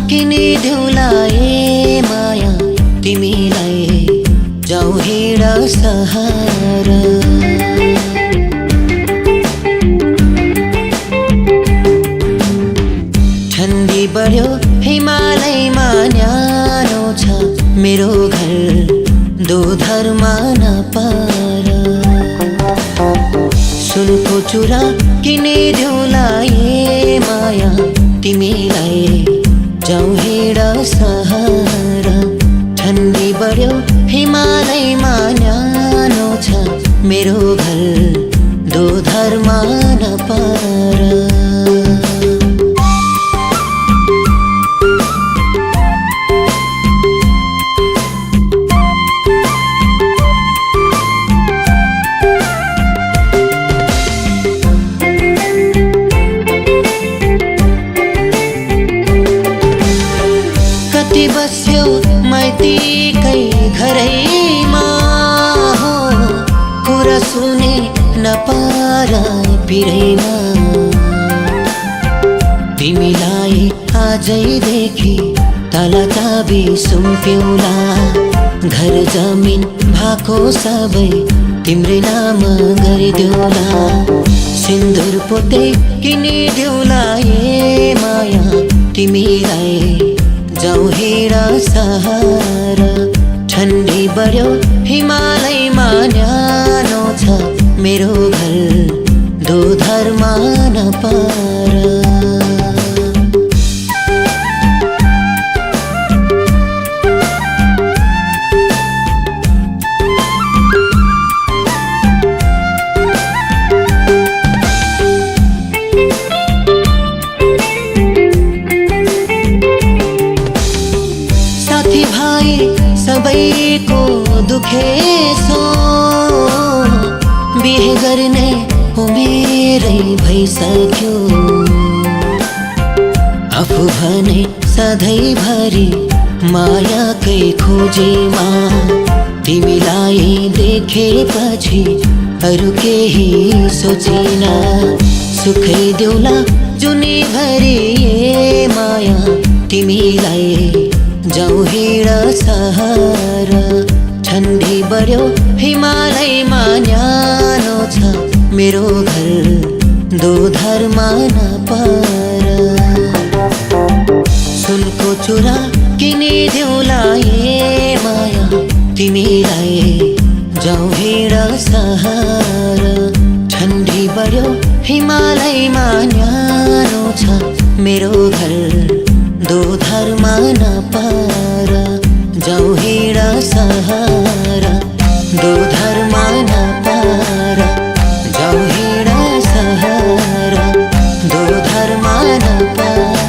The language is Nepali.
किनी देउलाए माया तिमीलाई जाऊ हिँड सहारा। ठन्डी बढ्यो हिमालयमा न्यानो छ मेरो घर दोधरमा नपार। सुनको चुरा किने देउलाए माया तिमीलाई जाऊ हिँड सहारा। ठन्डी बढ्यो हिमालयमा न्यानो छ मेरो घर दोधरमा नपार। कति बस्यौ माइतीकै घरैमा हो, कुरा सुने नपार पिरैमा। तिमीलाई आजैदेखि तला चाबी सुम्प्यौला, घर जमिन भाको सबै तिम्रै नाम गरिदेऊला। सिन्दुर पोते किनिदेऊला ए माया तिमीलाई जाऊ हिँड सहारा। ठन्डी बढ्यो हिमालयमा न्यानो छ मेरो घर दोधरमा नपार। साथी भाइ सबैको दुखेसो, बिहे गर्ने उमेरै भइसक्यो। आफू भने सधैँभरि मायाकै खोजीमा, तिमीलाई देखेपछि अरू केही सोचिन। सुखै देउला जुनीभरि ए माया तिमीलाई जाऊ हिँड सहारा। ठन्डी बढ्यो हिमालयमा न्यानो छ मेरो घर दोधरमा नपार। सुनको चुरा किनी देउला ए माया तिमीलाई जाऊ हिँड सहारा। ठन्डी बढ्यो हिमालयमा न्यानो छ मेरो घर दोधरमा नपार। जाऊ हिँड सहारा दोधरमा नपार। जाऊ हिँड सहारा दोधरमा नपार।